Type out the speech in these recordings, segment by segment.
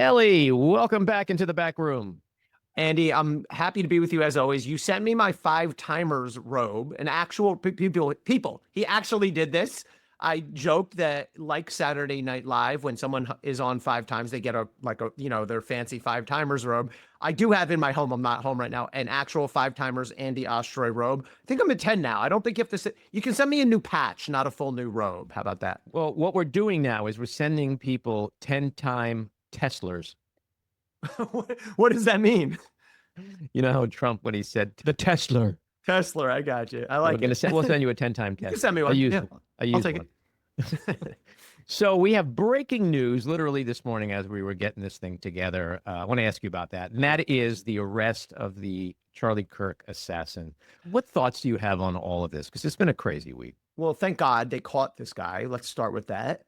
Elie, welcome back into the back room. Andy, I'm happy to be with you as always. You sent me my five timers robe, an actual people. He actually did this. I joked that like Saturday Night Live, when someone is on five times, they get their fancy five timers robe. I do have in my home, I'm not home right now, an actual five timers Andy Ostroy robe. I think I'm at 10 now. I don't think you have to you can send me a new patch, not a full new robe. How about that? Well, what we're doing now is we're sending people 10-time Teslers. What does that mean? You know how Trump, when he said the Tesla. Tesla, I got you. I like it. We'll send you a 10-time Tesla. You can send me one. I use take one. So we have breaking news literally this morning as we were getting this thing together. I want to ask you about that. And that is the arrest of the Charlie Kirk assassin. What thoughts do you have on all of this? Because it's been a crazy week. Well, thank God they caught this guy. Let's start with that.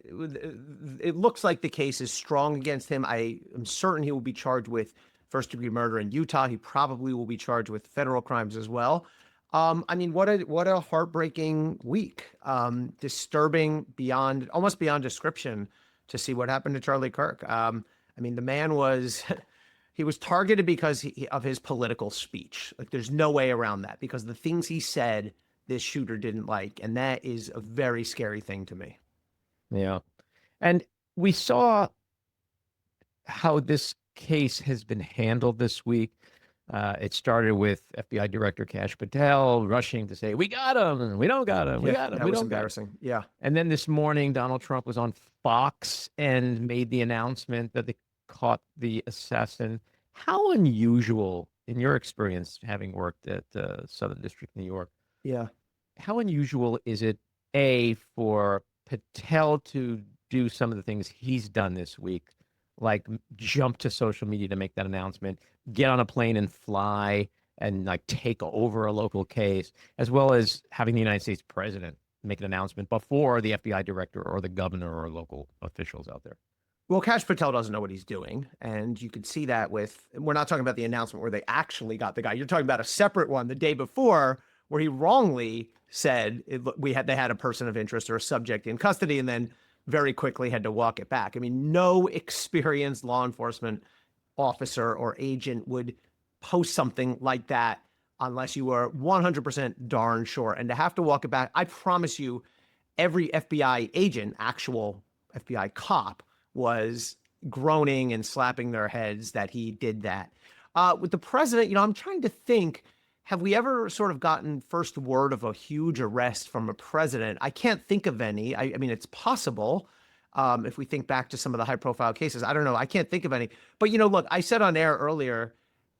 It looks like the case is strong against him. I am certain he will be charged with first-degree murder in Utah. He probably will be charged with federal crimes as well. What a heartbreaking week. Disturbing almost beyond description to see what happened to Charlie Kirk. The man was he was targeted because of his political speech. Like, there's no way around that, because the things he said, this shooter didn't like, and that is a very scary thing to me. Yeah. And we saw how this case has been handled this week. It started with FBI Director Kash Patel rushing to say, we got him, and we don't got him, we got him, we don't embarrassing. Yeah. And then this morning, Donald Trump was on Fox and made the announcement that they caught the assassin. How unusual, in your experience, having worked at Southern District, New York, yeah, how unusual is it, A, for Patel to do some of the things he's done this week, like jump to social media to make that announcement, get on a plane and fly and like take over a local case, as well as having the United States president make an announcement before the FBI director or the governor or local officials out there? Well, Kash Patel doesn't know what he's doing, and you could see that we're not talking about the announcement where they actually got the guy. You're talking about a separate one the day before where he wrongly said they had a person of interest or a subject in custody, and then very quickly had to walk it back. No experienced law enforcement officer or agent would post something like that unless you were 100% darn sure. And to have to walk it back, I promise you, every FBI agent, actual FBI cop, was groaning and slapping their heads that he did that. With the president, I'm trying to think, have we ever sort of gotten first word of a huge arrest from a president? I can't think of any. It's possible. If we think back to some of the high profile cases, I don't know. I can't think of any. But, look, I said on air earlier,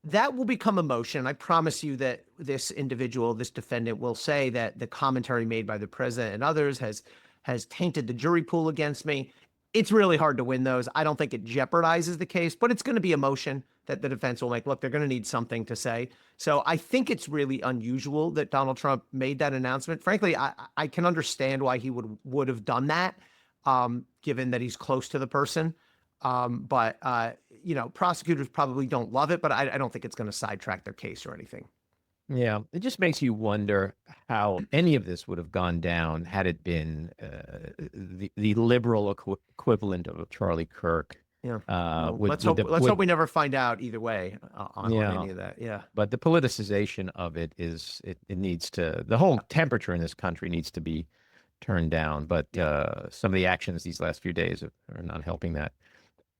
that will become emotion. I promise you that this individual, this defendant, will say that the commentary made by the president and others has tainted the jury pool against me. It's really hard to win those. I don't think it jeopardizes the case, but it's going to be emotion that the defense will make. Look, they're going to need something to say. So I think it's really unusual that Donald Trump made that announcement. Frankly, I can understand why he would have done that, given that he's close to the person. But prosecutors probably don't love it, but I don't think it's going to sidetrack their case or anything. Yeah, it just makes you wonder how any of this would have gone down had it been the liberal equivalent of Charlie Kirk. Yeah. Let's hope we never find out either way on any of that. Yeah. But the politicization of it it needs to, the whole temperature in this country needs to be turned down. But some of the actions these last few days are not helping that.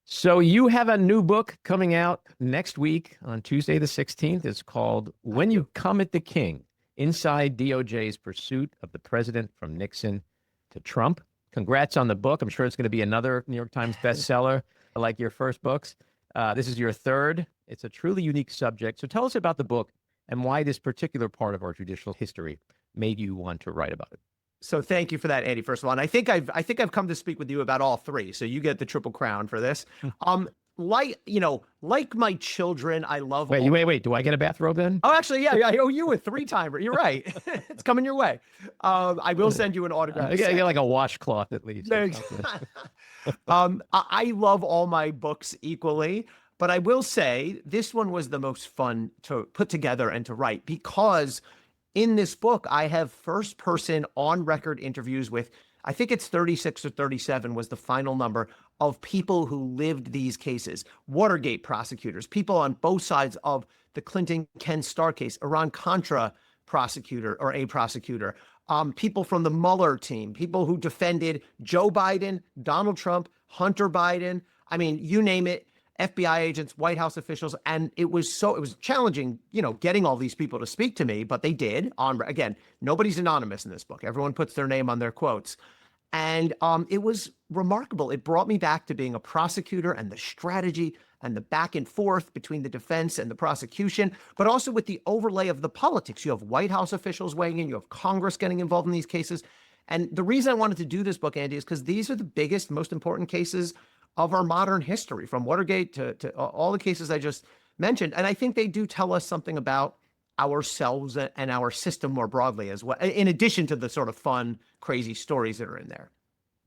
So you have a new book coming out next week on Tuesday, the 16th. It's called When You Come at the King, Inside DOJ's Pursuit of the President from Nixon to Trump. Congrats on the book. I'm sure it's going to be another New York Times bestseller like your first books. This is your third. It's a truly unique subject. So tell us about the book and why this particular part of our judicial history made you want to write about it. So thank you for that, Andy, first of all. And I think I've come to speak with you about all three. So you get the triple crown for this. Like my children, I love. Wait. Do I get a bathrobe then? Oh, actually, yeah. I owe you a 3-timer. You're right. It's coming your way. I will send you an autograph. I get like a washcloth at least. I love all my books equally, but I will say this one was the most fun to put together and to write, because in this book, I have first-person on-record interviews with, I think it's 36 or 37 was the final number, of people who lived these cases, Watergate prosecutors, people on both sides of the Clinton-Ken Starr case, Iran-Contra prosecutor or a prosecutor, people from the Mueller team, people who defended Joe Biden, Donald Trump, Hunter Biden. I mean, you name it, FBI agents, White House officials. And it was challenging, getting all these people to speak to me, but they did. Again, nobody's anonymous in this book. Everyone puts their name on their quotes. And it was remarkable. It brought me back to being a prosecutor and the strategy and the back and forth between the defense and the prosecution, but also with the overlay of the politics. You have White House officials weighing in, you have Congress getting involved in these cases. And the reason I wanted to do this book, Andy, is because these are the biggest, most important cases of our modern history, from Watergate to all the cases I just mentioned. And I think they do tell us something about ourselves and our system more broadly as well, in addition to the sort of fun, crazy stories that are in there.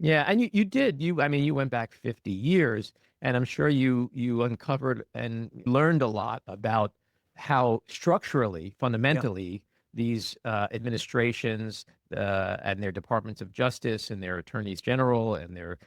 Yeah, and you went back 50 years, and I'm sure you uncovered and learned a lot about how structurally, fundamentally, these administrations and their departments of justice and their attorneys general and their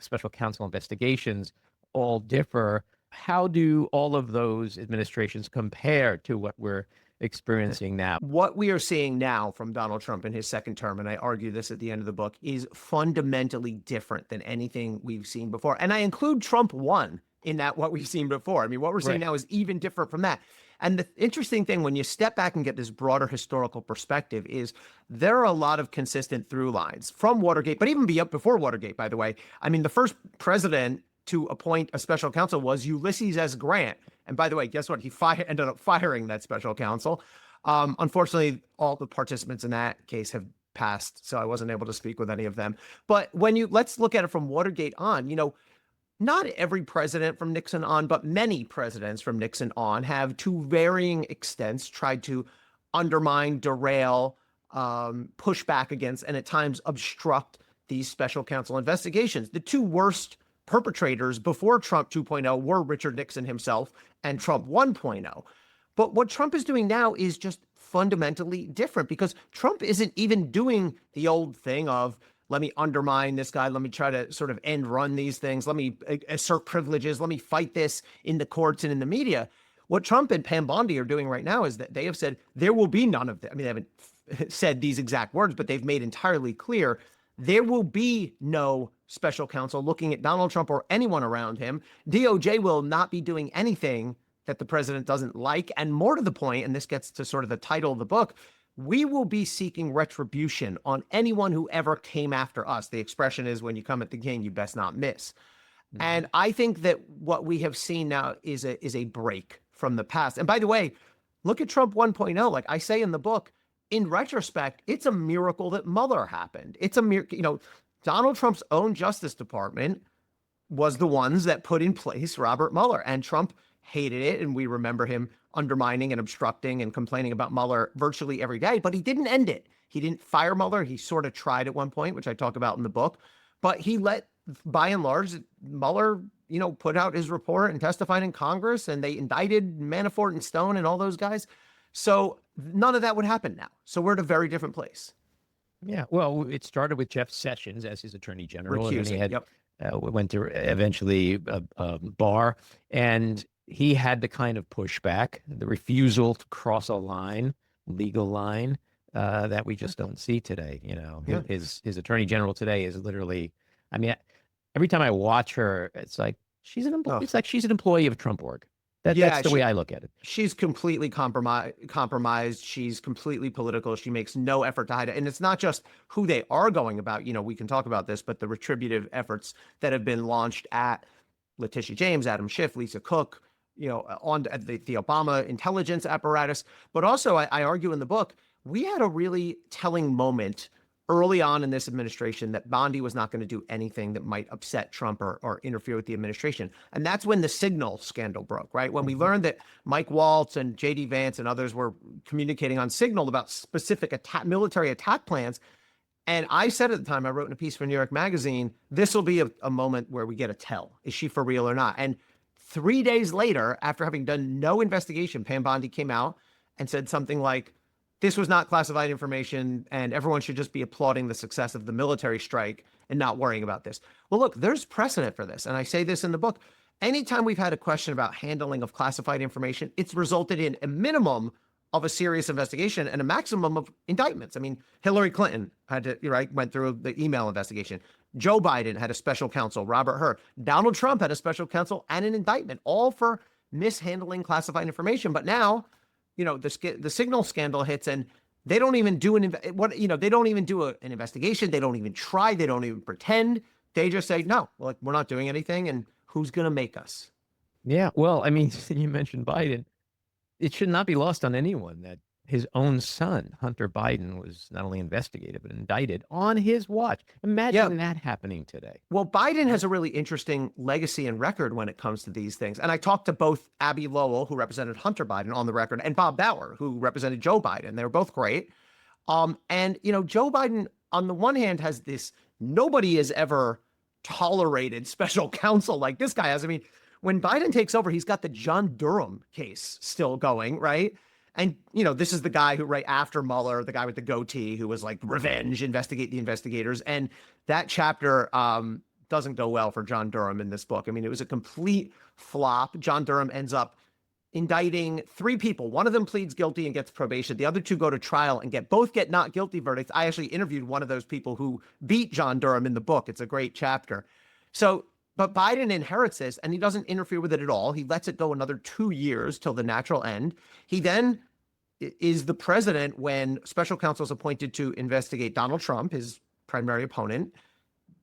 special counsel investigations all differ. How do all of those administrations compare to what we're experiencing now? What we are seeing now from Donald Trump in his second term, and I argue this at the end of the book, is fundamentally different than anything we've seen before. And I include Trump 1 in that what we've seen before. I mean, what we're seeing now is even different from that. And the interesting thing, when you step back and get this broader historical perspective, is there are a lot of consistent through lines from Watergate, but even before Watergate, by the way. I mean, the first president to appoint a special counsel was Ulysses S. Grant. And by the way, guess what? He ended up firing that special counsel. Unfortunately, all the participants in that case have passed, so I wasn't able to speak with any of them. But let's look at it from Watergate on. Not every president from Nixon on, but many presidents from Nixon on have, to varying extents, tried to undermine, derail, push back against, and at times obstruct these special counsel investigations. The two worst perpetrators before Trump 2.0 were Richard Nixon himself and Trump 1.0. But what Trump is doing now is just fundamentally different, because Trump isn't even doing the old thing of, let me undermine this guy, let me try to sort of end run these things, let me assert privileges, let me fight this in the courts and in the media. What Trump and Pam Bondi are doing right now is that they have said there will be none of that. I mean, they haven't said these exact words, but they've made entirely clear there will be no special counsel looking at Donald Trump or anyone around him. DOJ will not be doing anything that the president doesn't like. And more to the point, and this gets to sort of the title of the book, we will be seeking retribution on anyone who ever came after us. The expression is, when you come at the king, you best not miss. Mm-hmm. And I think that what we have seen now is a break from the past. And by the way, look at Trump 1.0. Like I say in the book, in retrospect, it's a miracle that Mueller happened. It's a miracle. Donald Trump's own Justice Department was the ones that put in place Robert Mueller, and Trump hated it. And we remember him undermining and obstructing and complaining about Mueller virtually every day, but he didn't end it. He didn't fire Mueller. He sort of tried at one point, which I talk about in the book, but he let, by and large, Mueller, put out his report and testified in Congress, and they indicted Manafort and Stone and all those guys. So none of that would happen now. So we're at a very different place. Yeah, well, it started with Jeff Sessions as his attorney general, Recusing, and then he had went to eventually Barr, and he had the kind of pushback, the refusal to cross a legal line, that we just don't see today. His attorney general today is literally, I mean, every time I watch her, it's like she's she's an employee of Trump org. That's the way I look at it. She's completely compromised. She's completely political. She makes no effort to hide it. And it's not just who they are going about. We can talk about this, but the retributive efforts that have been launched at Letitia James, Adam Schiff, Lisa Cook, on the Obama intelligence apparatus. But also, I argue in the book, we had a really telling moment early on in this administration that Bondi was not going to do anything that might upset Trump or interfere with the administration. And that's when the Signal scandal broke, right? When we learned that Mike Waltz and J.D. Vance and others were communicating on Signal about specific military attack plans. And I said at the time, I wrote in a piece for New York Magazine, this will be a moment where we get a tell. Is she for real or not? And 3 days later, after having done no investigation, Pam Bondi came out and said something like, this was not classified information, and everyone should just be applauding the success of the military strike and not worrying about this. Well, look, there's precedent for this. And I say this in the book. Anytime we've had a question about handling of classified information, it's resulted in a minimum of a serious investigation and a maximum of indictments. I mean, Hillary Clinton had to, went through the email investigation. Joe Biden had a special counsel, Robert Hur. Donald Trump had a special counsel and an indictment, all for mishandling classified information. But now, the Signal scandal hits, and they don't even do an investigation. They don't even try. They don't even pretend. They just say, no, we're not doing anything. And who's going to make us? Yeah. Well, I mean, you mentioned Biden. It should not be lost on anyone that his own son, Hunter Biden, was not only investigated, but indicted on his watch. Imagine that happening today. Well, Biden has a really interesting legacy and record when it comes to these things. And I talked to both Abby Lowell, who represented Hunter Biden on the record, and Bob Bauer, who represented Joe Biden. They were both great. Joe Biden, on the one hand, has this, nobody has ever tolerated special counsel like this guy has. I mean, when Biden takes over, he's got the John Durham case still going, right? And, this is the guy who, right after Mueller, the guy with the goatee who was like, revenge, investigate the investigators. And that chapter doesn't go well for John Durham in this book. I mean, it was a complete flop. John Durham ends up indicting 3 people. One of them pleads guilty and gets probation. The other 2 go to trial and both get not guilty verdicts. I actually interviewed one of those people who beat John Durham in the book. It's a great chapter. But Biden inherits this, and he doesn't interfere with it at all. He lets it go another 2 years till the natural end. He then is the president when special counsel is appointed to investigate Donald Trump, his primary opponent,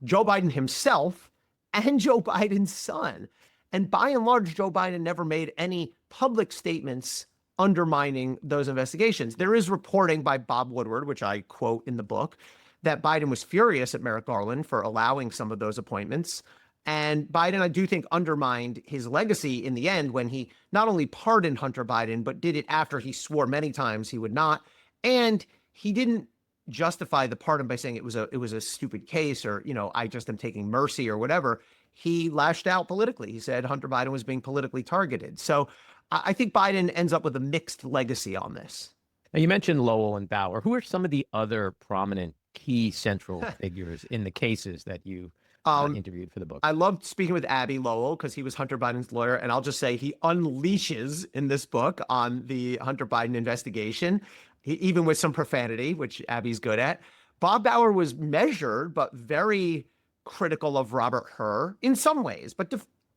Joe Biden himself, and Joe Biden's son. And by and large, Joe Biden never made any public statements undermining those investigations. There is reporting by Bob Woodward, which I quote in the book, that Biden was furious at Merrick Garland for allowing some of those appointments. And Biden, I do think, undermined his legacy in the end when he not only pardoned Hunter Biden, but did it after he swore many times he would not. And he didn't justify the pardon by saying it was a stupid case or, I just am taking mercy or whatever. He lashed out politically. He said Hunter Biden was being politically targeted. So I think Biden ends up with a mixed legacy on this. Now, you mentioned Lowell and Bauer. Who are some of the other prominent key central figures in the cases that you interviewed for the book? I loved speaking with Abby Lowell because he was Hunter Biden's lawyer. And I'll just say he unleashes in this book on the Hunter Biden investigation, even with some profanity, which Abby's good at. Bob Bauer was measured, but very critical of Robert Hur in some ways, but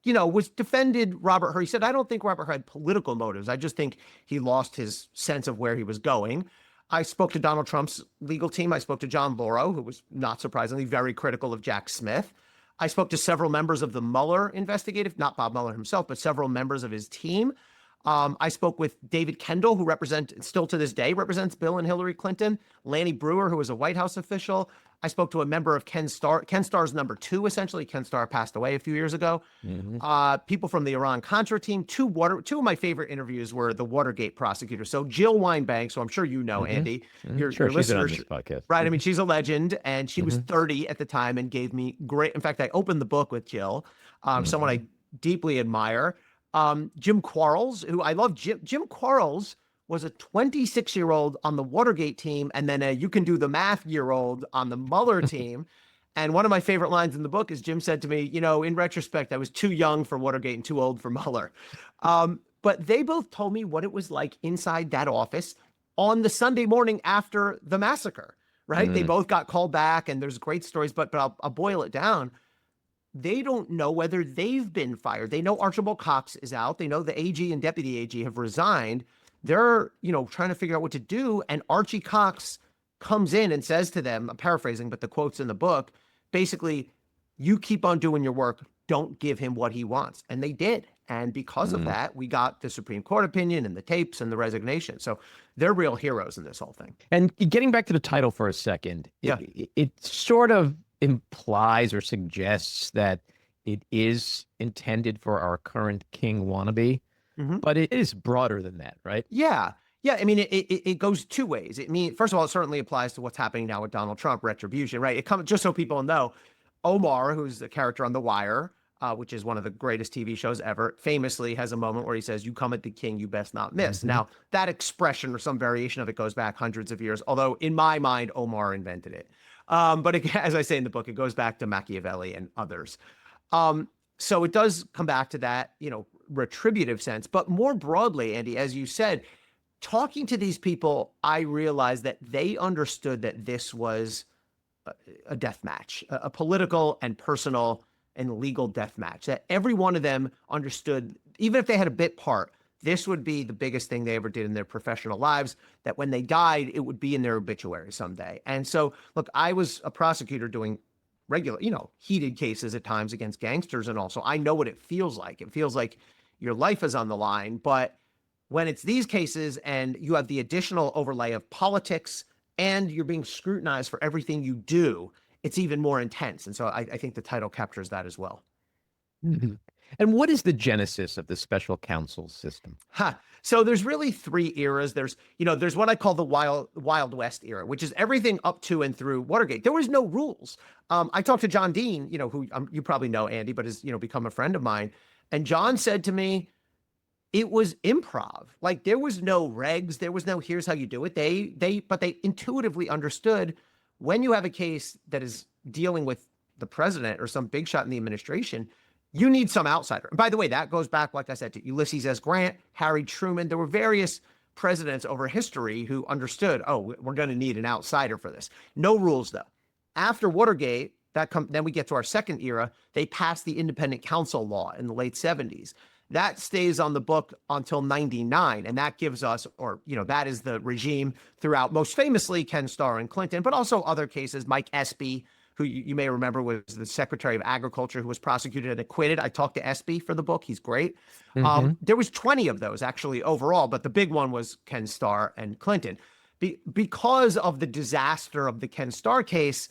was defended Robert Hur. He said, I don't think Robert Hur had political motives. I just think he lost his sense of where he was going. I spoke to Donald Trump's legal team. I spoke to John Lauro, who was not surprisingly very critical of Jack Smith. I spoke to several members of the Mueller investigative, not Bob Mueller himself, but several members of his team. I spoke with David Kendall, who still to this day represents Bill and Hillary Clinton, Lanny Brewer, who was a White House official. I spoke to a member of Ken Starr's number 2, essentially. Ken Starr passed away a few years ago. Mm-hmm. People from the Iran-Contra team. Two of my favorite interviews were the Watergate prosecutor. So Jill Wine-Banks, who I'm sure you know, mm-hmm. Andy, mm-hmm. your listener, listener, on this podcast. Right? I mean, she's a legend, and she was 30 at the time and gave me great. In fact, I opened the book with Jill, someone I deeply admire. Jim Quarles, who I love. Jim Quarles was a 26-year-old on the Watergate team, and then a you can do the math year-old on the Mueller team. And one of my favorite lines in the book is Jim said to me, in retrospect, I was too young for Watergate and too old for Mueller. But they both told me what it was like inside that office on the Sunday morning after the massacre, right? They both got called back, and there's great stories, but I'll boil it down. They don't know whether they've been fired. They know Archibald Cox is out. They know the AG and deputy AG have resigned. They're, trying to figure out what to do. And Archie Cox comes in and says to them, I'm paraphrasing, but the quote's in the book, basically, you keep on doing your work. Don't give him what he wants. And they did. And because of that, we got the Supreme Court opinion and the tapes and the resignation. So they're real heroes in this whole thing. And getting back to the title for a second, it sort of implies or suggests that it is intended for our current king wannabe, but it is broader than that, right? Yeah. I mean, it goes 2 ways. First of all, it certainly applies to what's happening now with Donald Trump, retribution, right? It comes just so people know. Omar, who's the character on The Wire, which is one of the greatest TV shows ever, famously has a moment where he says, "You come at the king, you best not miss." Now, that expression or some variation of it goes back hundreds of years, although in my mind, Omar invented it. But again, as I say in the book, it goes back to Machiavelli and others. So it does come back to that, retributive sense. But more broadly, Andy, as you said, talking to these people, I realized that they understood that this was a death match, a political and personal and legal death match, that every one of them understood, even if they had a bit part, this would be the biggest thing they ever did in their professional lives, that when they died, it would be in their obituary someday. And so, look, I was a prosecutor doing regular, heated cases at times against gangsters and all. So I know what it feels like. It feels like your life is on the line. But when it's these cases and you have the additional overlay of politics and you're being scrutinized for everything you do, it's even more intense. And so I think the title captures that as well. Mhm. And what is the genesis of the special counsel system? So there's really three eras. There's what I call the Wild West era, which is everything up to and through Watergate. There was no rules. I talked to John Dean, who you probably know, Andy, but has, become a friend of mine. And John said to me, it was improv. Like there was no regs. There was no, here's how you do it. But they intuitively understood when you have a case that is dealing with the president or some big shot in the administration, you need some outsider. And by the way, that goes back, like I said, to Ulysses S. Grant, Harry Truman. There were various presidents over history who understood, we're going to need an outsider for this. No rules, though. After Watergate, then we get to our second era. They passed the independent counsel law in the late 70s. That stays on the book until 99. And that gives us, that is the regime throughout, most famously, Ken Starr and Clinton, but also other cases, Mike Espy, who you may remember was the Secretary of Agriculture, who was prosecuted and acquitted. I talked to Espy for the book. He's great. There was 20 of those actually overall, but the big one was Ken Starr and Clinton. Because of the disaster of the Ken Starr case,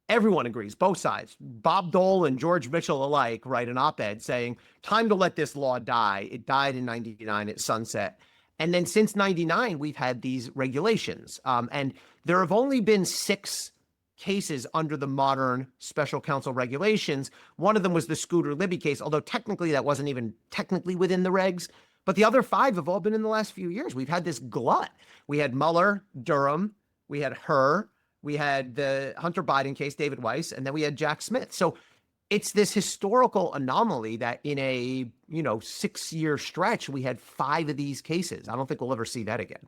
everyone agrees, both sides. Bob Dole and George Mitchell alike write an op-ed saying, time to let this law die. It died in 99 at sunset. And then since 99, we've had these regulations. And there have only been 6 cases under the modern special counsel regulations. One of them was the Scooter Libby case, although technically that wasn't even technically within the regs. But the other 5 have all been in the last few years. We've had this glut. We had Mueller, Durham, we had Hur, we had the Hunter Biden case, David Weiss, and then we had Jack Smith. So it's this historical anomaly that in a 6-year stretch, we had 5 of these cases. I don't think we'll ever see that again.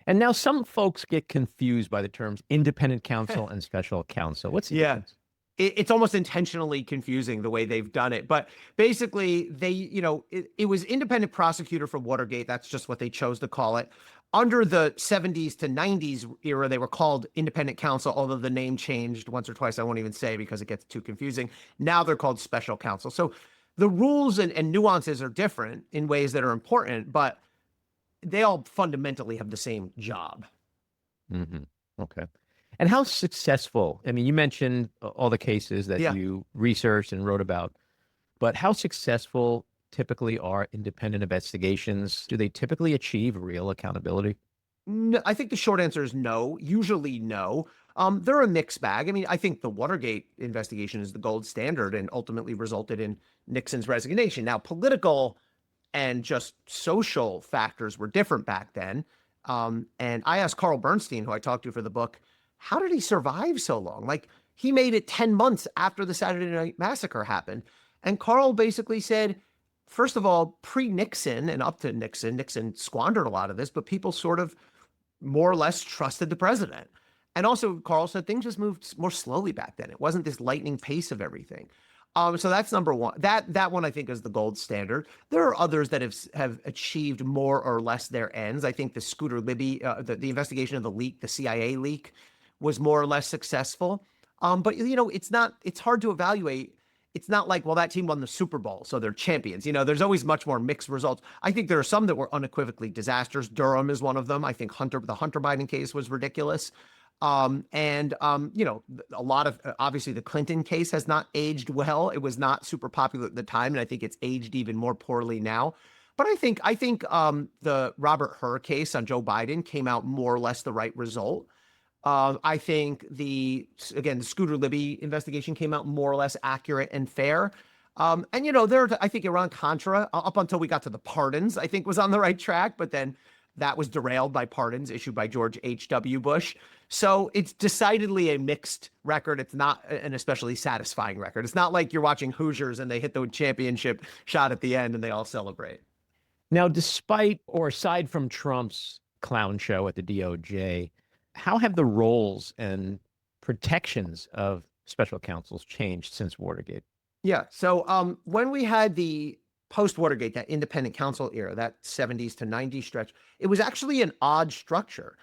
And now some folks get confused by the terms independent counsel and special counsel. What's the difference? It's almost intentionally confusing the way they've done it. But basically, it was independent prosecutor for Watergate. That's just what they chose to call it. Under the 70s to 90s era, they were called independent counsel, although the name changed once or twice. I won't even say because it gets too confusing. Now they're called special counsel. So the rules and nuances are different in ways that are important, but they all fundamentally have the same job. Mm-hmm. Okay. And how successful, I mean, you mentioned all the cases that you researched and wrote about, but how successful typically are independent investigations? Do they typically achieve real accountability? No, I think the short answer is no, usually no. They're a mixed bag. I mean, I think the Watergate investigation is the gold standard and ultimately resulted in Nixon's resignation. Now, political and just social factors were different back then. And I asked Carl Bernstein, who I talked to for the book, how did he survive so long? Like, he made it 10 months after the Saturday Night Massacre happened. And Carl basically said, first of all, pre-Nixon and up to Nixon, Nixon squandered a lot of this, but people sort of more or less trusted the president. And also, Carl said things just moved more slowly back then. It wasn't this lightning pace of everything. So that's number one. That one I think is the gold standard. There are others that have achieved more or less their ends. I think the Scooter Libby, the investigation of the leak, the CIA leak, was more or less successful. But it's hard to evaluate. It's not like, well, that team won the Super Bowl, so they're champions. There's always much more mixed results. I think there are some that were unequivocally disasters. Durham is one of them. I think the Hunter Biden case was ridiculous. A lot of, obviously the Clinton case has not aged well. It was not super popular at the time, and I think it's aged even more poorly now. But I think the Robert Hur case on Joe Biden came out more or less the right result. I think the Scooter Libby investigation came out more or less accurate and fair. I think Iran-Contra, up until we got to the pardons, I think was on the right track. But then That was derailed by pardons issued by George H.W. Bush. So it's decidedly a mixed record. It's not an especially satisfying record. It's not like you're watching Hoosiers and they hit the championship shot at the end and they all celebrate. Now, despite or aside from Trump's clown show at the DOJ, how have the roles and protections of special counsels changed since Watergate? Yeah. So when we had the post-Watergate, that independent counsel era, that 70s to 90s stretch, it was actually an odd structure.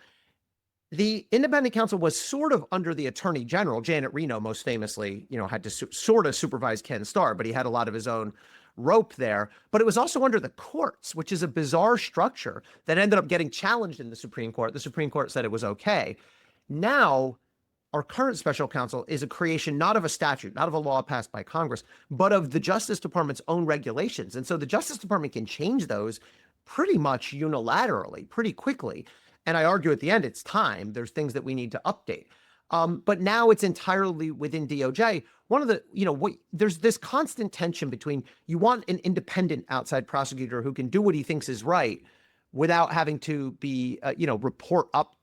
The independent counsel was sort of under the attorney general. Janet Reno, most famously, had to sort of supervise Ken Starr, but he had a lot of his own rope there. But it was also under the courts, which is a bizarre structure that ended up getting challenged in the Supreme Court. The Supreme Court said it was okay. Now, our current special counsel is a creation not of a statute, not of a law passed by Congress, but of the Justice Department's own regulations. And so the Justice Department can change those pretty much unilaterally, pretty quickly. And I argue at the end, it's time. There's things that we need to update. But now it's entirely within DOJ. One of the, there's this constant tension between you want an independent outside prosecutor who can do what he thinks is right without having to be, report up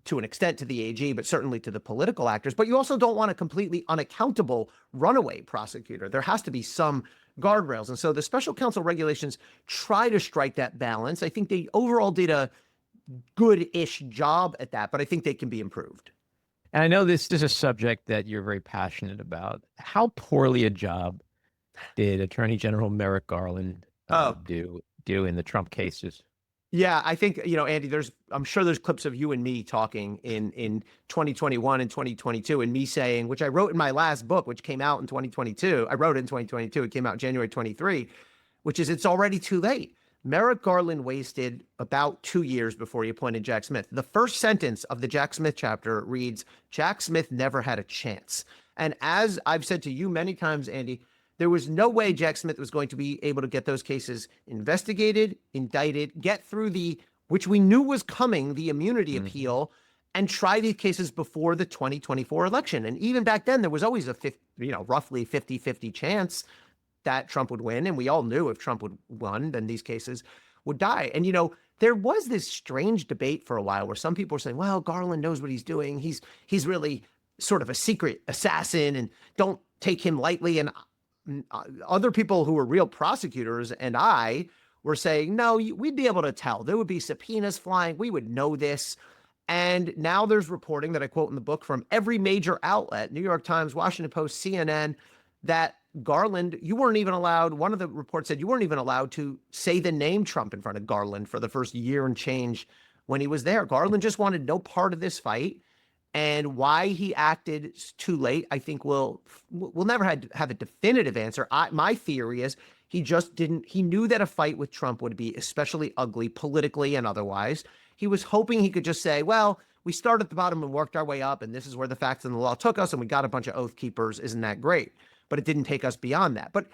to an extent to the AG, but certainly to the political actors. But you also don't want a completely unaccountable runaway prosecutor. There has to be some guardrails. And so the special counsel regulations try to strike that balance. I think they overall did a good-ish job at that, but I think they can be improved. And I know this is a subject that you're very passionate about. How poorly a job did Attorney General Merrick Garland do in the Trump cases? Yeah, I think, Andy, I'm sure there's clips of you and me talking in 2021 and 2022 and me saying, which I wrote in my last book, which came out in 2022. I wrote it in 2022. It came out in January 23, which is it's already too late. Merrick Garland wasted about 2 years before he appointed Jack Smith. The first sentence of the Jack Smith chapter reads, Jack Smith never had a chance. And as I've said to you many times, Andy, there was no way Jack Smith was going to be able to get those cases investigated, indicted, get through which we knew was coming, the immunity appeal, and try these cases before the 2024 election. And even back then, there was always a roughly 50-50 chance that Trump would win. And we all knew if Trump would win, then these cases would die. And, there was this strange debate for a while where some people were saying, well, Garland knows what he's doing. He's really sort of a secret assassin and don't take him lightly. And other people who were real prosecutors and I were saying, no, we'd be able to tell. There would be subpoenas flying. We would know this. And now there's reporting that I quote in the book from every major outlet, New York Times, Washington Post, CNN, that Garland, you weren't even allowed, one of the reports said you weren't even allowed to say the name Trump in front of Garland for the first year and change when he was there. Garland just wanted no part of this fight. And why he acted too late, I think we'll never have a definitive answer. My theory is he knew that a fight with Trump would be especially ugly politically and otherwise. He was hoping he could just say, well, we started at the bottom and worked our way up, and this is where the facts and the law took us, and we got a bunch of oath keepers. Isn't that great? But it didn't take us beyond that. But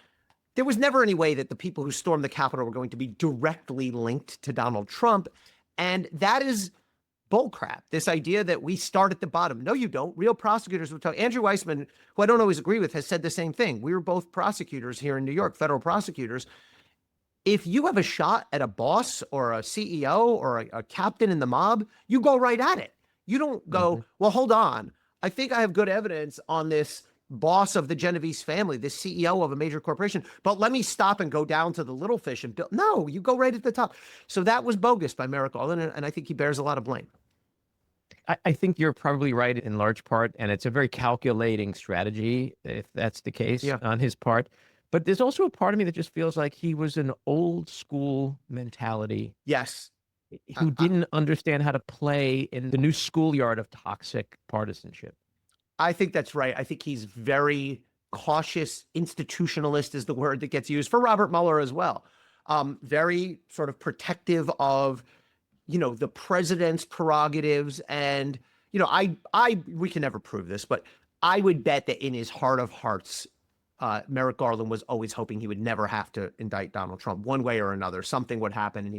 there was never any way that the people who stormed the Capitol were going to be directly linked to Donald Trump. And that is bullcrap. This idea that we start at the bottom. No, you don't. Real prosecutors would tell. Andrew Weissman, who I don't always agree with, has said the same thing. We were both prosecutors here in New York, federal prosecutors. If you have a shot at a boss or a CEO or a captain in the mob, you go right at it. You don't go, well, hold on. I think I have good evidence on this boss of the Genovese family, this CEO of a major corporation, but let me stop and go down to the little fish and build. No, you go right at the top. So that was bogus by Merrick Garland, and I think he bears a lot of blame. I think you're probably right in large part, and it's a very calculating strategy, if that's the case, on his part. But there's also a part of me that just feels like he was an old school mentality. Yes. Who didn't understand how to play in the new schoolyard of toxic partisanship. I think that's right. I think he's very cautious. Institutionalist is the word that gets used for Robert Mueller as well. Very sort of protective of, the president's prerogatives. And, we can never prove this, but I would bet that in his heart of hearts, Merrick Garland was always hoping he would never have to indict Donald Trump one way or another. Something would happen and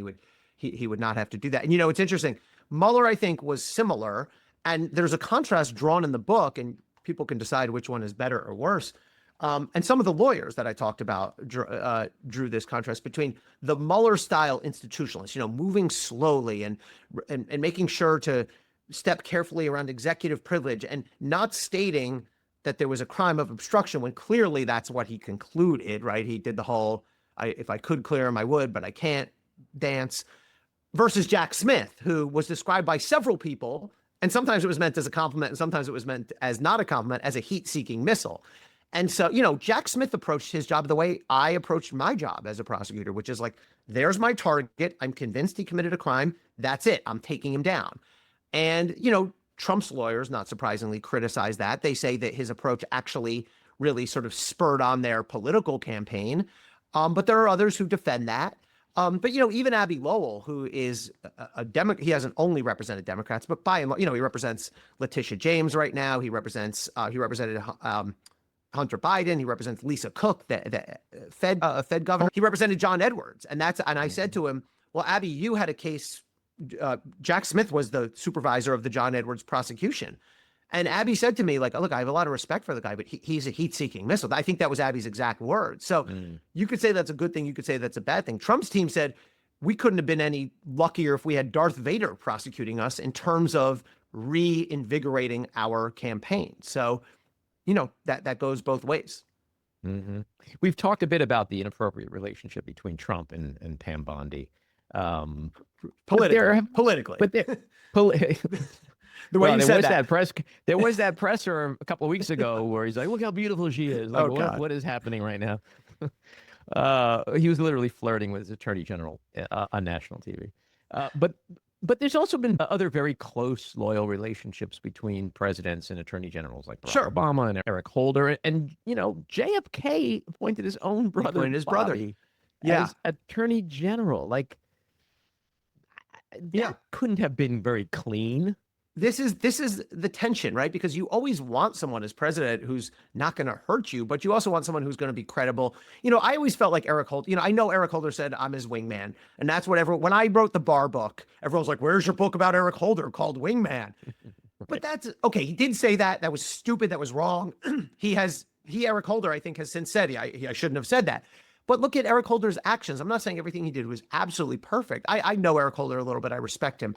he would not have to do that. And, it's interesting. Mueller, I think, was similar. And there's a contrast drawn in the book, and people can decide which one is better or worse. And some of the lawyers that I talked about drew this contrast between the Mueller-style institutionalists, moving slowly and making sure to step carefully around executive privilege and not stating that there was a crime of obstruction when clearly that's what he concluded, right? He did the whole, if I could clear him, I would, but I can't dance, versus Jack Smith, who was described by several people, and sometimes it was meant as a compliment and sometimes it was meant as not a compliment, as a heat-seeking missile. And so, Jack Smith approached his job the way I approached my job as a prosecutor, which is like, there's my target. I'm convinced he committed a crime. That's it. I'm taking him down. And, Trump's lawyers, not surprisingly, criticize that. They say that his approach actually really sort of spurred on their political campaign. But there are others who defend that. But, even Abby Lowell, who is a Democrat, he hasn't only represented Democrats, but by and large, he represents Letitia James right now. He represented Hunter Biden. He represents Lisa Cook, the Fed governor. He represented John Edwards. And I said to him, well, Abby, you had a case. Jack Smith was the supervisor of the John Edwards prosecution. And Abby said to me, like, look, I have a lot of respect for the guy, but he's a heat-seeking missile. I think that was Abby's exact words. So you could say that's a good thing. You could say that's a bad thing. Trump's team said we couldn't have been any luckier if we had Darth Vader prosecuting us in terms of reinvigorating our campaign. So, that goes both ways. Mm-hmm. We've talked a bit about the inappropriate relationship between Trump and Pam Bondi. Politically. But there, the way you said that. There was that presser a couple of weeks ago where he's like, look how beautiful she is. Like, what is happening right now? He was literally flirting with his attorney general on national TV. But there's also been other very close, loyal relationships between presidents and attorney generals, like Barack Obama and Eric Holder. And, JFK appointed his own brother, as attorney general. Like, that couldn't have been very clean. This is the tension, right? Because you always want someone as president who's not going to hurt you, but you also want someone who's going to be credible. I always felt like Eric Holder, I know Eric Holder said I'm his wingman. And that's what when I wrote the Barr book, everyone's like, where's your book about Eric Holder called Wingman? But that's okay. He did say that. That was stupid. That was wrong. Eric Holder, I think, has since said I shouldn't have said that. But look at Eric Holder's actions. I'm not saying everything he did was absolutely perfect. I know Eric Holder a little bit. I respect him.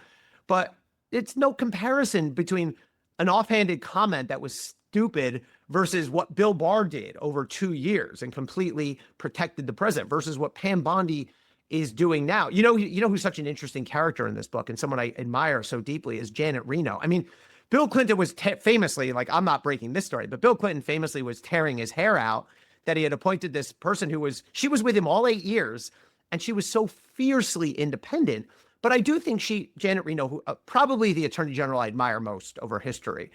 But it's no comparison between an offhanded comment that was stupid versus what Bill Barr did over 2 years and completely protected the president versus what Pam Bondi is doing now. Who's such an interesting character in this book and someone I admire so deeply is Janet Reno. I mean, Bill Clinton was famously, like, I'm not breaking this story, but Bill Clinton famously was tearing his hair out that he had appointed this person she was with him all 8 years, and she was so fiercely independent. But I do think Janet Reno, who probably the attorney general I admire most over history,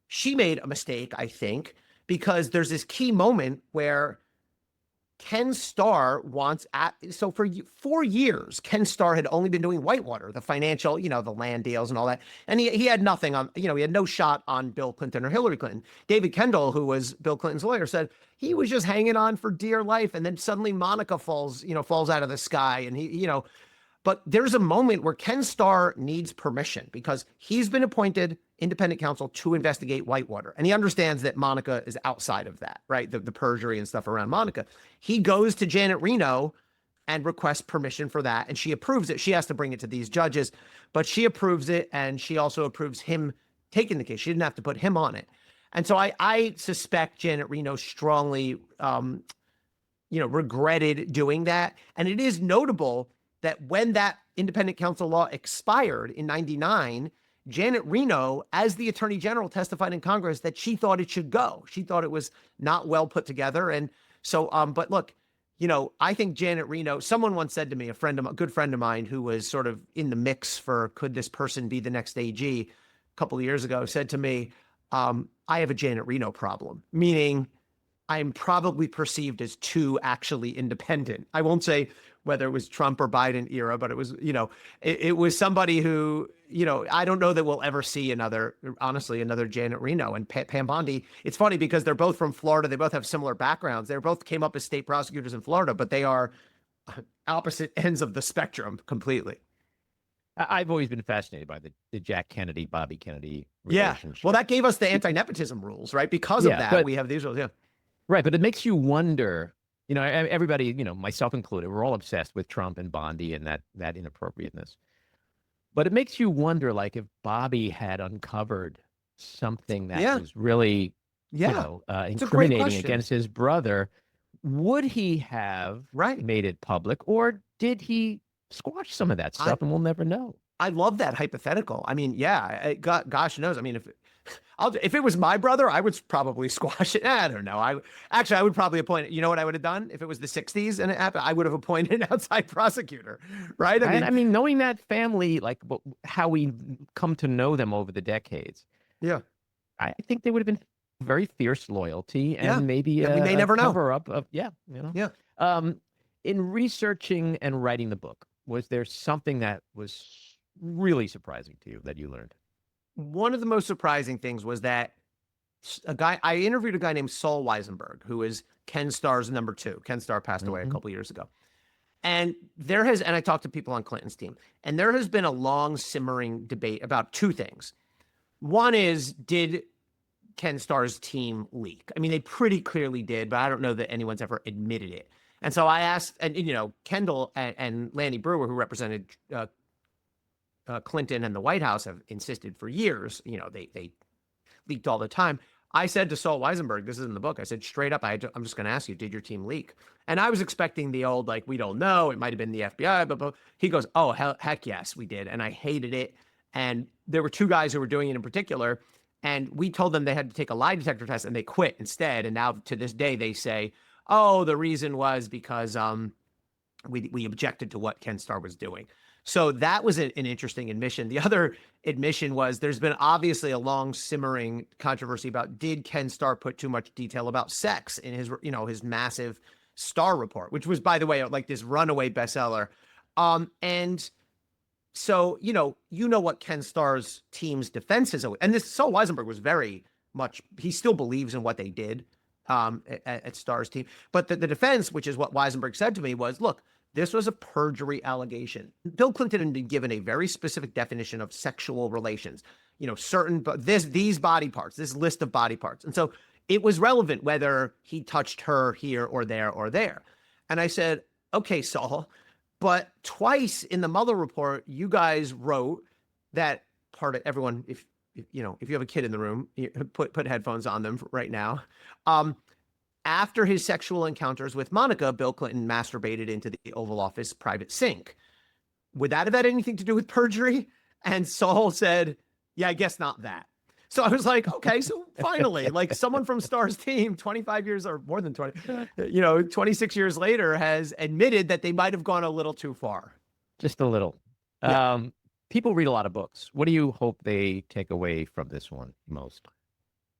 she made a mistake, I think, because there's this key moment where Ken Starr so for 4 years, Ken Starr had only been doing Whitewater, the financial, the land deals and all that. And he had nothing on, he had no shot on Bill Clinton or Hillary Clinton. David Kendall, who was Bill Clinton's lawyer, said he was just hanging on for dear life. And then suddenly Monica falls out of the sky. And but there's a moment where Ken Starr needs permission because he's been appointed independent counsel to investigate Whitewater. And he understands that Monica is outside of that, right? The perjury and stuff around Monica. He goes to Janet Reno and requests permission for that. And she approves it. She has to bring it to these judges, but she approves it. And she also approves him taking the case. She didn't have to put him on it. And so I suspect Janet Reno strongly, regretted doing that. And it is notable that when that independent counsel law expired in 1999, Janet Reno, as the attorney general, testified in Congress that she thought it should go. She thought it was not well put together. And so, but look, I think Janet Reno, someone once said to me, a good friend of mine who was sort of in the mix for could this person be the next AG a couple of years ago, said to me, I have a Janet Reno problem, meaning I'm probably perceived as too actually independent. I won't say whether it was Trump or Biden era, but it was, it was somebody who, I don't know that we'll ever see another Janet Reno and Pam Bondi. It's funny because they're both from Florida. They both have similar backgrounds. They both came up as state prosecutors in Florida, but they are opposite ends of the spectrum completely. I've always been fascinated by the Jack Kennedy, Bobby Kennedy Yeah. relationship. Well, that gave us the anti-nepotism rules, right? Because of Yeah, that, but we have these rules. Yeah. right, but it makes you wonder. Everybody, myself included, we're all obsessed with Trump and Bondi and that inappropriateness. But it makes you wonder, like, if Bobby had uncovered something that Yeah. was really, Yeah. It's a great incriminating question. against his brother, would he have Right. made it public, or did he squash some of that I stuff, and we'll never know? I love that hypothetical. I mean, yeah, gosh knows. I mean, if it was my brother, I would probably squash it. I don't know. I would probably appoint. You know what I would have done if it was the '60s and it happened? I would have appointed an outside prosecutor, right? I mean, knowing that family, like how we come to know them over the decades, Yeah, I think there would have been very fierce loyalty yeah, and maybe yeah. We may a never know. cover up of, Yeah. Um, in researching and writing the book, was there something that was really surprising to you that you learned? One of the most surprising things was that I interviewed a guy named Saul Weisenberg, who is Ken Starr's number two. Ken Starr passed away a Hmm. couple years ago. And I talked to people on Clinton's team, and there has been a long simmering debate about two things. One is, did Ken Starr's team leak? I mean, they pretty clearly did, but I don't know that anyone's ever admitted it. And so I asked, and Kendall and Lanny Brewer, who represented Clinton and the White House, have insisted for years. They leaked all the time. I said to Saul Weisenberg, this is in the book, I said straight up, I'm just going to ask you, did your team leak? And I was expecting the old, like, we don't know, it might have been the FBI, but he goes, oh, heck yes, we did. And I hated it. And there were two guys who were doing it in particular. And we told them they had to take a lie detector test, and they quit instead. And now to this day, they say, oh, the reason was because we objected to what Ken Starr was doing. So that was an interesting admission. The other admission was there's been obviously a long simmering controversy about, did Ken Starr put too much detail about sex in his massive Starr report, which was, by the way, like this runaway bestseller. And so, what Ken Starr's team's defense is. And this Saul Weisenberg was very much, he still believes in what they did at Starr's team. But the defense, which is what Weisenberg said to me, was, look, this was a perjury allegation. Bill Clinton had been given a very specific definition of sexual relations, these body parts, this list of body parts. And so it was relevant whether he touched her here or there or there. And I said, okay, Saul, but twice in the Mueller report, you guys wrote that part of everyone, if you have a kid in the room, put headphones on them right now. After his sexual encounters with Monica, Bill Clinton masturbated into the Oval Office private sink. Would that have had anything to do with perjury? And Saul said, yeah, I guess not that. So I was like, okay, so finally, like someone from Starr's team, 25 years or more than 26 years later, has admitted that they might have gone a little too far. Just a little. Yeah. People read a lot of books. What do you hope they take away from this one most?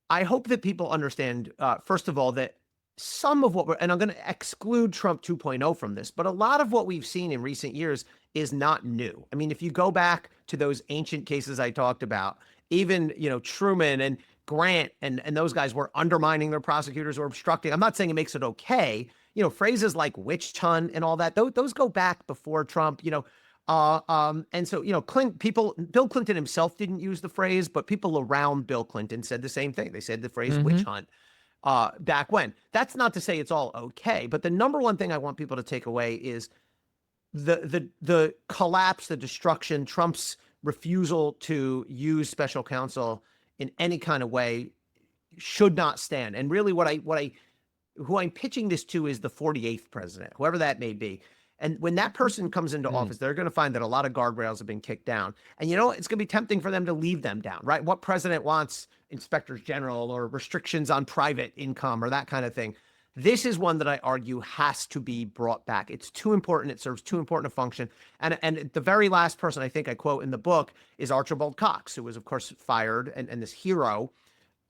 I hope that people understand, first of all, that some of what and I'm going to exclude Trump 2.0 from this, but a lot of what we've seen in recent years is not new. I mean, if you go back to those ancient cases I talked about, even, Truman and Grant and those guys were undermining their prosecutors or obstructing. I'm not saying it makes it okay. Phrases like witch hunt and all that, those go back before Trump, and so, Bill Clinton himself didn't use the phrase, but people around Bill Clinton said the same thing. They said the phrase witch hunt back when. That's not to say it's all okay, but the number one thing I want people to take away is the collapse, the destruction, Trump's refusal to use special counsel in any kind of way should not stand. And really who I'm pitching this to is the 48th president, whoever that may be. And when that person comes into office, they're going to find that a lot of guardrails have been kicked down. And it's going to be tempting for them to leave them down, right? What president wants inspectors general or restrictions on private income or that kind of thing? This is one that I argue has to be brought back. It's too important. It serves too important a function. And the very last person I think I quote in the book is Archibald Cox, who was, of course, fired and this hero.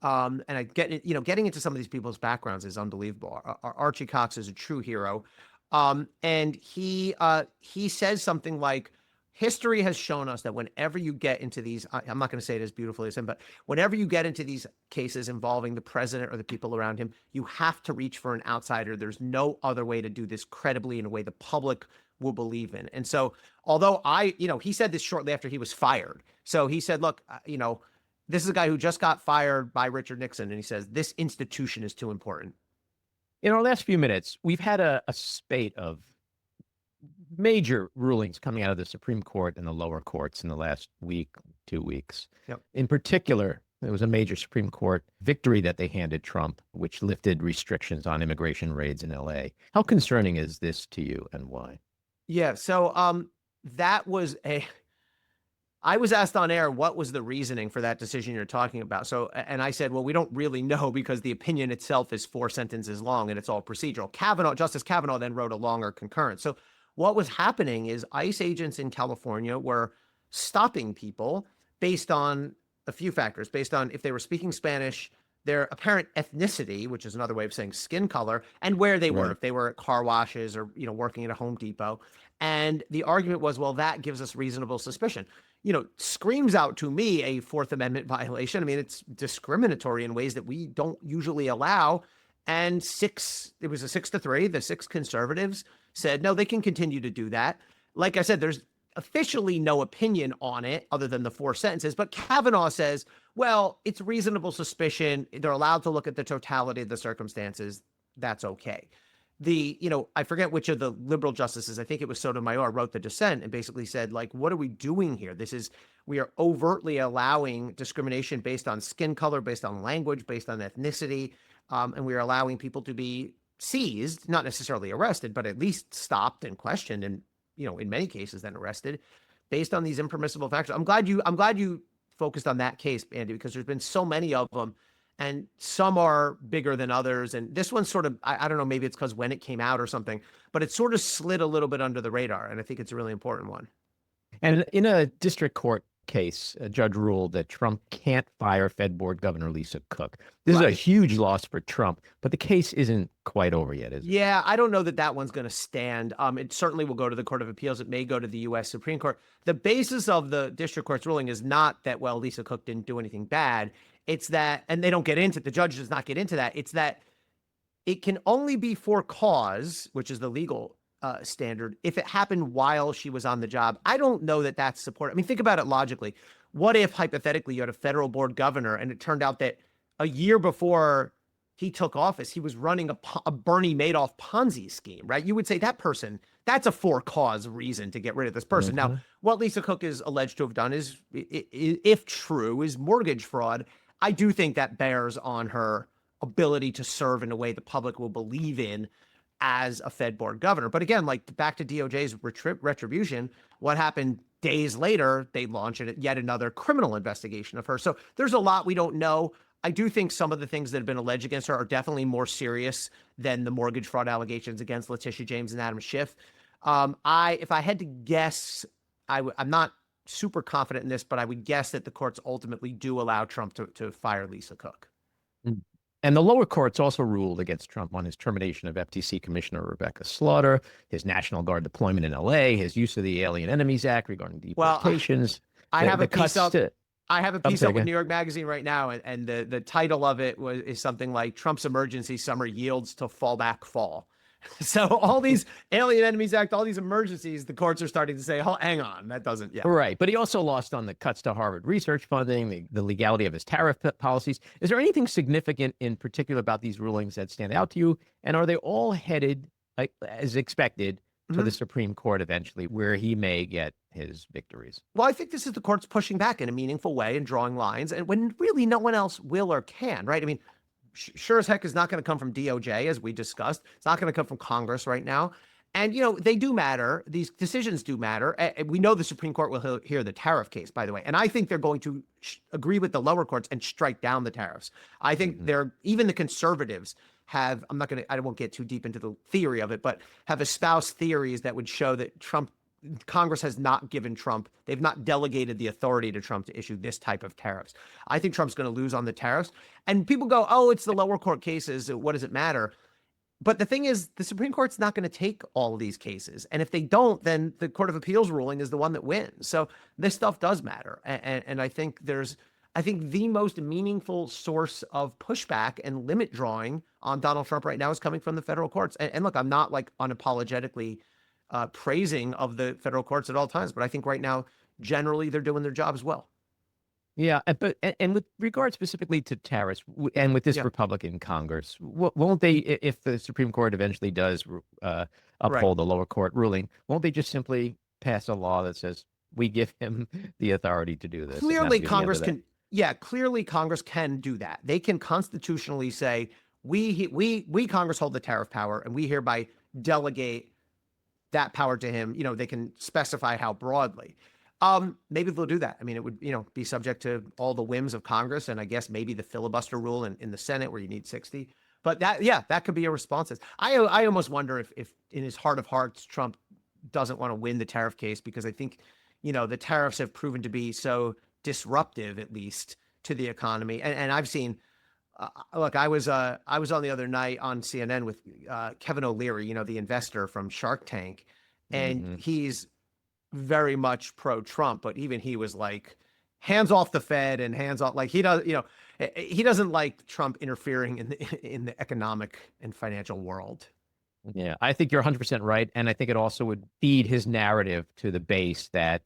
And I get, getting into some of these people's backgrounds is unbelievable. Archie Cox is a true hero. And he says something like, history has shown us that whenever you get into these, I'm not going to say it as beautifully as him, but whenever you get into these cases involving the president or the people around him, you have to reach for an outsider. There's no other way to do this credibly in a way the public will believe in. And so, although he said this shortly after he was fired. So he said, look, this is a guy who just got fired by Richard Nixon. And he says, this institution is too important. In our last few minutes, we've had a spate of major rulings coming out of the Supreme Court and the lower courts in the last week, 2 weeks. Yep. In particular, there was a major Supreme Court victory that they handed Trump, which lifted restrictions on immigration raids in LA. How concerning is this to you, and why? Yeah. So I was asked on air, what was the reasoning for that decision you're talking about? So, and I said, well, we don't really know because the opinion itself is 4 sentences long and it's all procedural. Justice Kavanaugh then wrote a longer concurrence. So what was happening is ICE agents in California were stopping people based on a few factors, based on if they were speaking Spanish, their apparent ethnicity, which is another way of saying skin color, and where they were, Right. if they were at car washes or, working at a Home Depot. And the argument was, well, that gives us reasonable suspicion. Screams out to me a Fourth Amendment violation. I mean, it's discriminatory in ways that we don't usually allow. And it was a 6-3. The 6 conservatives said, no, they can continue to do that. Like I said, there's officially no opinion on it other than the 4 sentences. But Kavanaugh says, well, it's reasonable suspicion. They're allowed to look at the totality of the circumstances. That's okay. I forget which of the liberal justices, I think it was Sotomayor, wrote the dissent and basically said, like, what are we doing here? We are overtly allowing discrimination based on skin color, based on language, based on ethnicity. And we are allowing people to be seized, not necessarily arrested, but at least stopped and questioned and, in many cases then arrested based on these impermissible factors. I'm glad you focused on that case, Andy, because there's been so many of them. And some are bigger than others. And this one's sort of, I don't know, maybe it's because when it came out or something, but it sort of slid a little bit under the radar. And I think it's a really important one. And in a district court case, a judge ruled that Trump can't fire Fed Board Governor Lisa Cook. This is a huge loss for Trump, but the case isn't quite over yet, is it? Yeah, I don't know that one's going to stand. It certainly will go to the Court of Appeals. It may go to the U.S. Supreme Court. The basis of the district court's ruling is not that, well, Lisa Cook didn't do anything bad. It's that, and they don't get into, the judge does not get into that. It's that it can only be for cause, which is the legal standard, if it happened while she was on the job. I don't know that that's support. I mean, think about it logically. What if, hypothetically, you had a federal board governor and it turned out that a year before he took office, he was running a Bernie Madoff Ponzi scheme, right? You would say that person, that's a for cause reason to get rid of this person. Mm-hmm. Now, what Lisa Cook is alleged to have done is, if true, is mortgage fraud. I do think that bears on her ability to serve in a way the public will believe in as a Fed board governor. But again, like back to DOJ's retribution, what happened days later, they launched yet another criminal investigation of her. So there's a lot we don't know. I do think some of the things that have been alleged against her are definitely more serious than the mortgage fraud allegations against Letitia James and Adam Schiff. If I had to guess, I'm not super confident in this, but I would guess that the courts ultimately do allow Trump to fire Lisa Cook. And the lower courts also ruled against Trump on his termination of FTC Commissioner Rebecca Slaughter, his National Guard deployment in LA, his use of the Alien Enemies Act regarding deportations. I have a piece up with New York Magazine right now, and the title of it is something like Trump's emergency summer yields to fallback fall. So all these Alien Enemies Act, all these emergencies, the courts are starting to say, oh, hang on, that doesn't, yeah. Right. But he also lost on the cuts to Harvard research funding, the legality of his tariff policies. Is there anything significant in particular about these rulings that stand out to you? And are they all headed, as expected, to the Supreme Court eventually, where he may get his victories? Well, I think this is the courts pushing back in a meaningful way and drawing lines, and when really no one else will or can, right? I mean, sure as heck is not going to come from DOJ, as we discussed. It's not going to come from Congress right now. And, they do matter. These decisions do matter. We know the Supreme Court will hear the tariff case, by the way. And I think they're going to agree with the lower courts and strike down the tariffs. I think even the conservatives have, I won't get too deep into the theory of it, but have espoused theories that would show that Congress has not given Trump, they've not delegated the authority to Trump to issue this type of tariffs. I think Trump's going to lose on the tariffs. And people go, oh, it's the lower court cases. What does it matter? But the thing is, the Supreme Court's not going to take all of these cases. And if they don't, then the Court of Appeals ruling is the one that wins. So this stuff does matter. And I think the most meaningful source of pushback and limit drawing on Donald Trump right now is coming from the federal courts. And look, I'm not like unapologetically praising of the federal courts at all times. But I think right now, generally, they're doing their job as well. Yeah, and with regard specifically to tariffs, and with this Yeah. Republican Congress, won't they, if the Supreme Court eventually does uphold the lower court ruling, won't they just simply pass a law that says we give him the authority to do this? Clearly, Congress can. Yeah, clearly, Congress can do that. They can constitutionally say we Congress hold the tariff power, and we hereby delegate that power to him. You know, they can specify how broadly. Maybe they'll do that. I mean, it would, you know, be subject to all the whims of Congress, and I guess maybe the filibuster rule in the Senate where you need 60. But that could be a response. I almost wonder if in his heart of hearts Trump doesn't want to win the tariff case, because I think, you know, the tariffs have proven to be so disruptive, at least to the economy. And I've seen. Look, I was on the other night on CNN with Kevin O'Leary, you know, the investor from Shark Tank, and he's very much pro-Trump, but even he was like, hands off the Fed and hands off, like he does, you know, he doesn't like Trump interfering in the economic and financial world. Yeah, I think you're 100% right, and I think it also would feed his narrative to the base that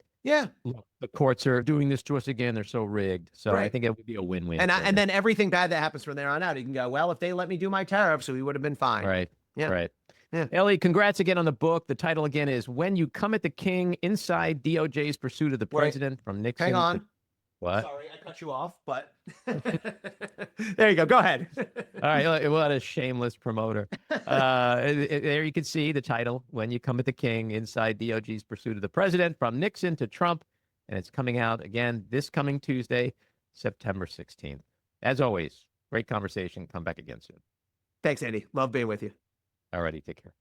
look, the courts are doing this to us again. They're so rigged. So I think it would be a win-win. And then everything bad that happens from there on out, he can go, well, if they let me do my tariffs, so we would have been fine. Right. Yeah. Right. Yeah. Elie, congrats again on the book. The title again is When You Come at the King, Inside DOJ's Pursuit of the President from Nixon. Hang on. What? Sorry, I cut you off, but there you go. Go ahead. All right. What a shameless promoter. There you can see the title, When You Come at the King, Inside DOJ's Pursuit of the President from Nixon to Trump. And it's coming out again this coming Tuesday, September 16th. As always, great conversation. Come back again soon. Thanks, Andy. Love being with you. All righty. Take care.